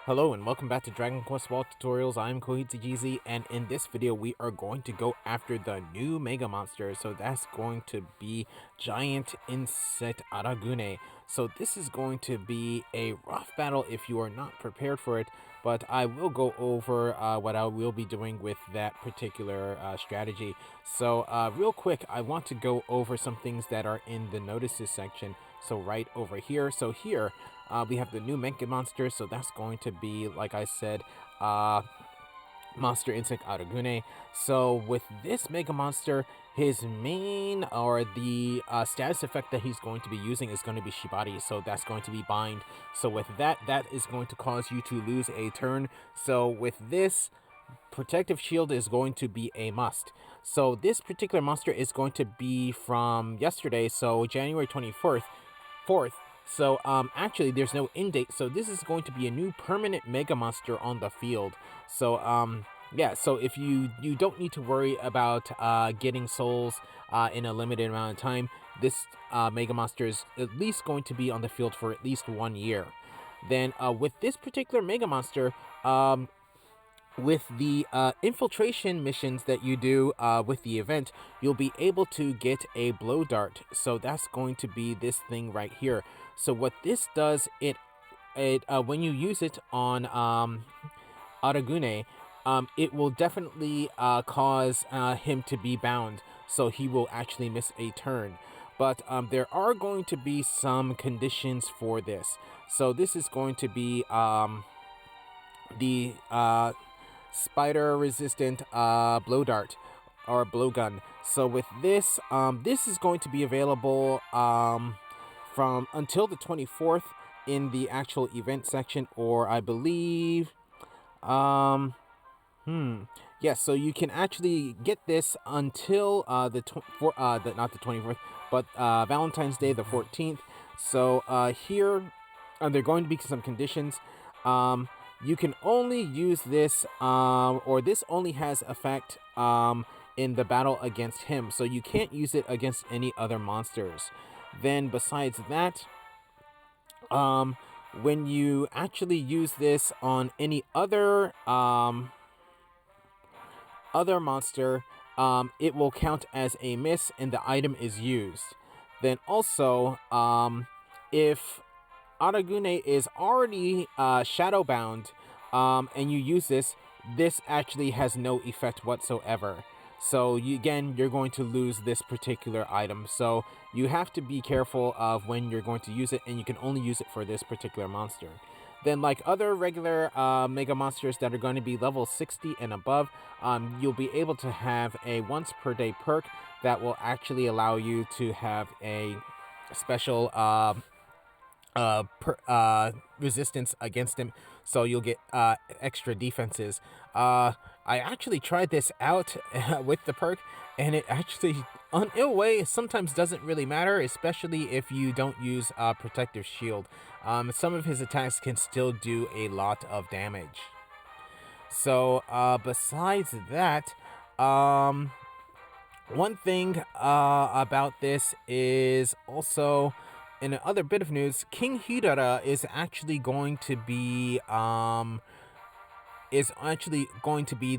Hello and welcome back to Dragon Quest Wall Tutorials. I'm Kohitsujizi, and in this video we are going to go after the new Mega Monster. So that's going to be Giant Insect Aragune. So this is going to be a rough battle if you are not prepared for it, but I will go over what I will be doing with that particular strategy. So real quick, I want to go over some things that are in the notices section. So right over here. So here we have the new Mega Monster, so that's going to be, like I said, Monster Insect Aragune. So with this Mega Monster, his main, or the status effect that he's going to be using is going to be Shibari, so that's going to be Bind. So with that, that is going to cause you to lose a turn. So with this, Protective Shield is going to be a must. So this particular monster is going to be from yesterday, so January 24th. So actually there's no end date, so this is going to be a new permanent Mega Monster on the field. So yeah, so if you don't need to worry about getting souls in a limited amount of time, this Mega Monster is at least going to be on the field for at least 1 year. Then with this particular Mega Monster, with the infiltration missions that you do with the event, you'll be able to get a blow dart. So that's going to be this thing right here. So what this does, it when you use it on Aragune, it will definitely cause him to be bound, so he will actually miss a turn. But there are going to be some conditions for this. So this is going to be the spider resistant blow dart or blowgun. So with this, this is going to be available from until the 24th in the actual event section, or I believe yes, so you can actually get this until not the 24th, but Valentine's Day the 14th. So here there are going to be some conditions. You can only use this, or this only has effect in the battle against him, so you can't use it against any other monsters. Then besides that, when you actually use this on any other monster, it will count as a miss and the item is used. Then also, if Aragune is already shadowbound, and you use this, this actually has no effect whatsoever. So you're going to lose this particular item. So you have to be careful of when you're going to use it, and you can only use it for this particular monster. Then, like other regular Mega Monsters that are going to be level 60 and above, you'll be able to have a once per day perk that will actually allow you to have a special resistance against him, so you'll get extra defenses. I actually tried this out with the perk, and it actually, in a way, sometimes doesn't really matter, especially if you don't use Protective Shield. Some of his attacks can still do a lot of damage. So besides that, one thing about this is also, in another bit of news, King Hidara is actually going to be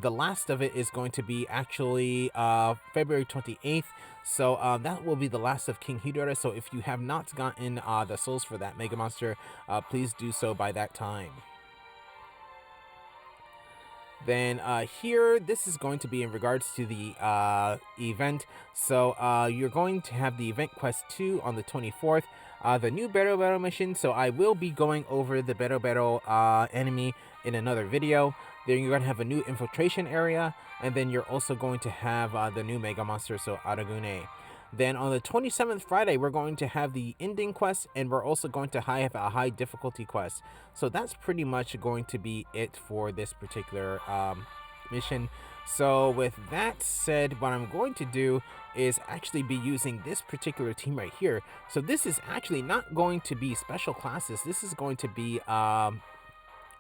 the last of it is going to be actually February 28th. So that will be the last of King Hidara. So if you have not gotten the souls for that Mega Monster, please do so by that time. Then here, this is going to be in regards to the event. So you're going to have the event quest 2 on the 24th, the new Battle mission. So I will be going over the Battle enemy in another video. Then you're going to have a new infiltration area, and then you're also going to have the new Mega Monster, so Aragune. Then on the 27th, Friday, we're going to have the ending quest, and we're also going to have a high difficulty quest. So that's pretty much going to be it for this particular mission. So with that said, what I'm going to do is actually be using this particular team right here. So this is actually not going to be special classes. This is going to be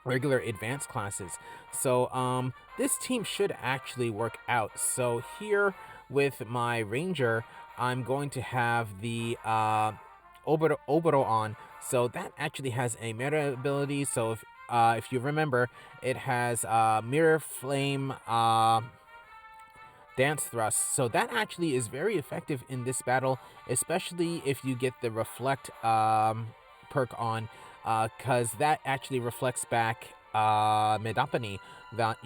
regular advanced classes. So this team should actually work out. So here with my ranger, I'm going to have the Obito on. So that actually has a meta ability. So if if you remember, it has Mirror Flame Dance Thrust. So that actually is very effective in this battle, especially if you get the Reflect perk on, because that actually reflects back Medapani that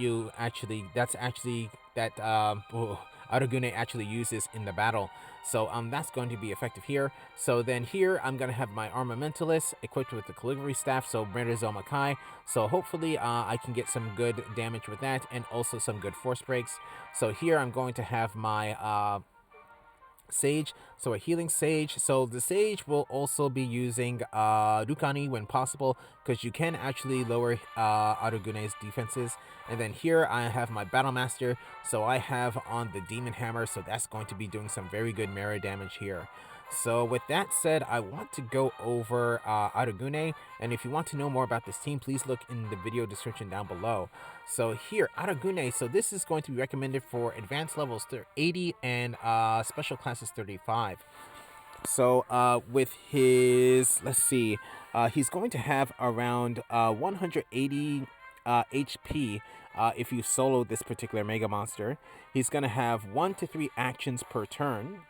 Aragune actually uses in the battle. So that's going to be effective here. So then here I'm going to have my Armamentalist equipped with the Calligraphy Staff, so Murderzone Makai. So hopefully I can get some good damage with that and also some good force breaks. So here I'm going to have my Sage, so a healing Sage. So the Sage will also be using Rukani when possible, because you can actually lower Aragune's defenses. And then here I have my Battle Master, so I have on the Demon Hammer, so that's going to be doing some very good mirror damage here. So with that said, I want to go over Aragune, and if you want to know more about this team, please look in the video description down below. So here, Aragune, so this is going to be recommended for advanced levels 80 and special classes 35. So with his, let's see, he's going to have around 180 HP if you solo this particular Mega Monster. He's going to have 1 to 3 actions per turn.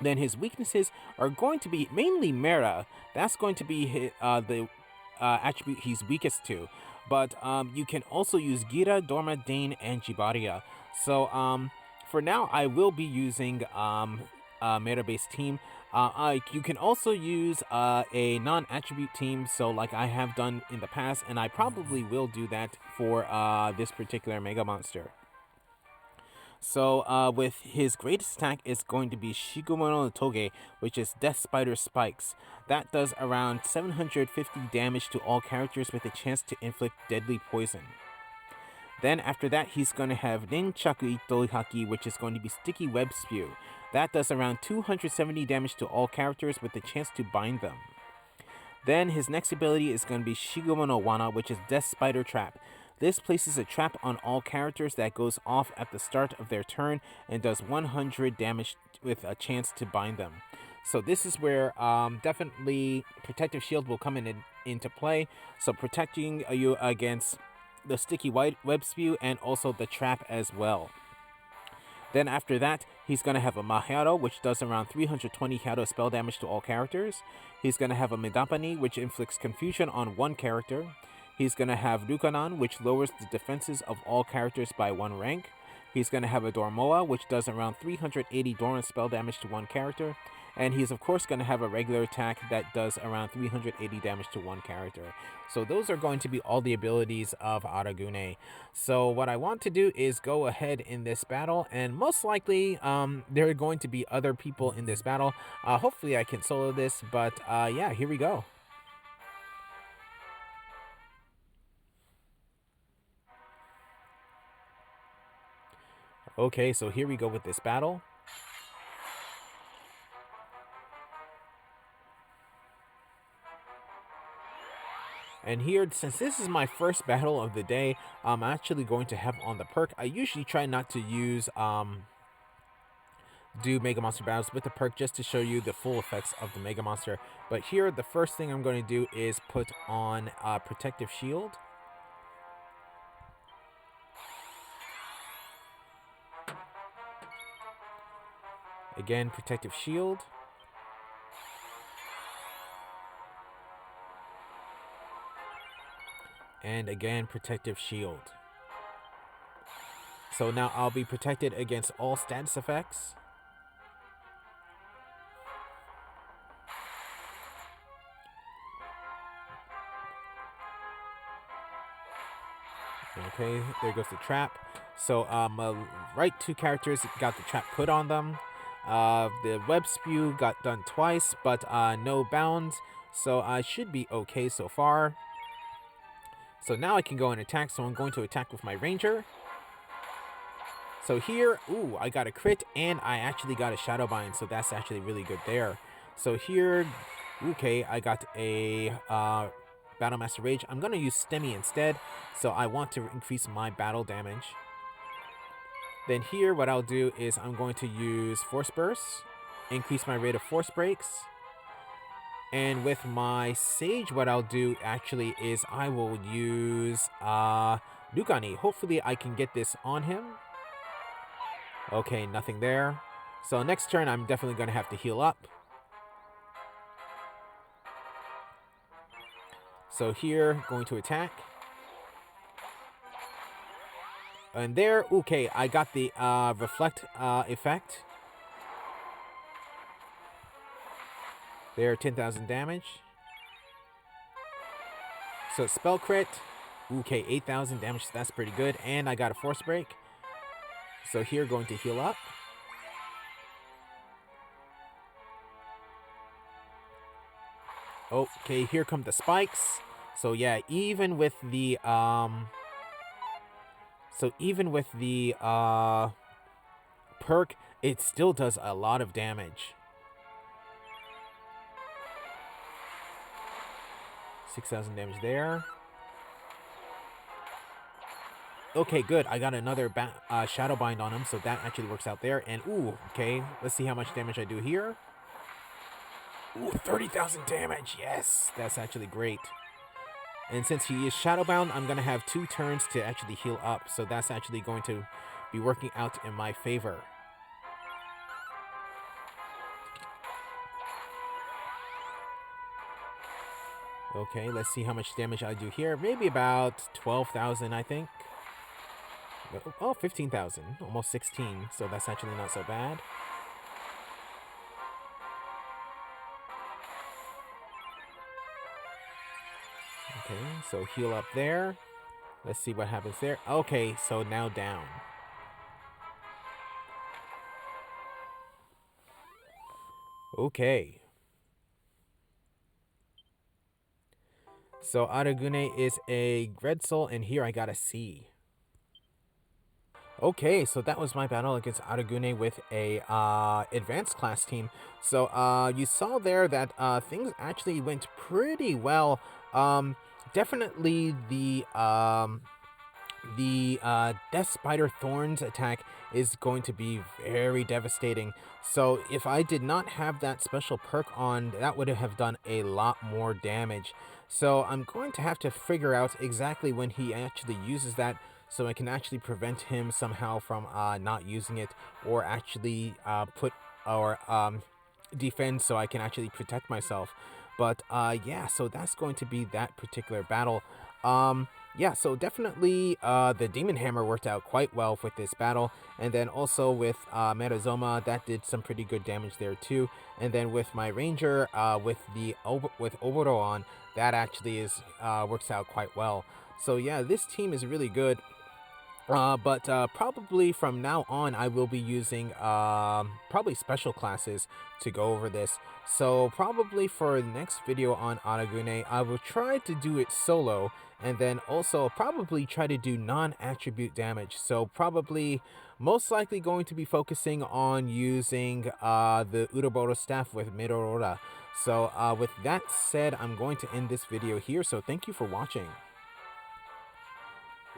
Then his weaknesses are going to be mainly Mera. That's going to be the attribute he's weakest to. But you can also use Gira, Dorma, Dane, and Jibaria. So for now, I will be using Mera-based team. You can also use a non-attribute team, so like I have done in the past, and I probably will do that for this particular Mega Monster. So with his greatest attack is going to be Shigumono no Toge, which is Death Spider Spikes. That does around 750 damage to all characters with a chance to inflict deadly poison. Then after that, he's going to have Ninchaku Ito Haki, which is going to be Sticky Web Spew. That does around 270 damage to all characters with a chance to bind them. Then his next ability is going to be Shigumo no Wana, which is Death Spider Trap. This places a trap on all characters that goes off at the start of their turn and does 100 damage with a chance to bind them. So this is where definitely Protective Shield will come into play. So protecting you against the Sticky Web Spew and also the trap as well. Then after that, he's going to have a Maharo, which does around 320 Haro spell damage to all characters. He's going to have a Medapani, which inflicts confusion on one character. He's going to have Rukanan, which lowers the defenses of all characters by 1 rank. He's going to have a Dormoa, which does around 380 Dormant spell damage to one character. And he's of course going to have a regular attack that does around 380 damage to one character. So those are going to be all the abilities of Aragune. So what I want to do is go ahead in this battle, and most likely there are going to be other people in this battle. Hopefully I can solo this, but yeah, here we go. Okay, so here we go with this battle. And here, since this is my first battle of the day, I'm actually going to have on the perk. I usually try not to use do Mega Monster battles with the perk just to show you the full effects of the Mega Monster. But here, the first thing I'm going to do is put on Protective Shield. Again, Protective Shield. And again, Protective Shield. So now I'll be protected against all status effects. Okay, there goes the trap. So right 2 characters got the trap put on them. The Web Spew got done twice, but no bounds. So I should be okay so far. So now I can go and attack. So I'm going to attack with my Ranger. So here, ooh, I got a crit and I actually got a Shadow Bind. So that's actually really good there. So here, okay, I got a Battle Master Rage. I'm going to use Stemmy instead. So I want to increase my battle damage. Then here, what I'll do is I'm going to use Force Burst, increase my rate of Force Breaks. And with my Sage, what I'll do actually is I will use Nugani. Hopefully I can get this on him. Okay, nothing there. So next turn I'm definitely going to have to heal up. So here, going to attack. And there, okay, I got the reflect effect. There, 10,000 damage. So spell crit. Okay, 8,000 damage, that's pretty good. And I got a force break. So here, going to heal up. Okay, here come the spikes. So yeah, even with the perk, it still does a lot of damage. 6,000 damage there. Okay, good. I got another Shadow Bind on him, so that actually works out there. And, ooh, okay. Let's see how much damage I do here. Ooh, 30,000 damage. Yes, that's actually great. And since he is Shadowbound, I'm going to have 2 turns to actually heal up. So that's actually going to be working out in my favor. Okay, let's see how much damage I do here. Maybe about 12,000, I think. Oh, 15,000. Almost 16. So that's actually not so bad. Okay, so heal up there. Let's see what happens there. Okay, so now down. Okay. So Aragune is a red soul, and here I got a C. Okay, so that was my battle against Aragune with a advanced class team. So you saw there that things actually went pretty well. Definitely the Death Spider Thorns attack is going to be very devastating. So if I did not have that special perk on, that would have done a lot more damage. So I'm going to have to figure out exactly when he actually uses that, so I can actually prevent him somehow from not using it, or actually defend so I can actually protect myself. But yeah, so that's going to be that particular battle. Yeah, so definitely the Demon Hammer worked out quite well with this battle. And then also with Merazoma, that did some pretty good damage there too. And then with my Ranger, with Oboro on, that actually is works out quite well. So yeah, this team is really good. But probably from now on, I will be using probably special classes to go over this. So probably for the next video on Aragune, I will try to do it solo, and then also probably try to do non-attribute damage. So probably most likely going to be focusing on using the Uroboro staff with Midorora. So with that said, I'm going to end this video here. So thank you for watching.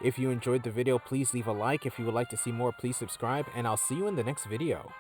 If you enjoyed the video, please leave a like. If you would like to see more, please subscribe, and I'll see you in the next video.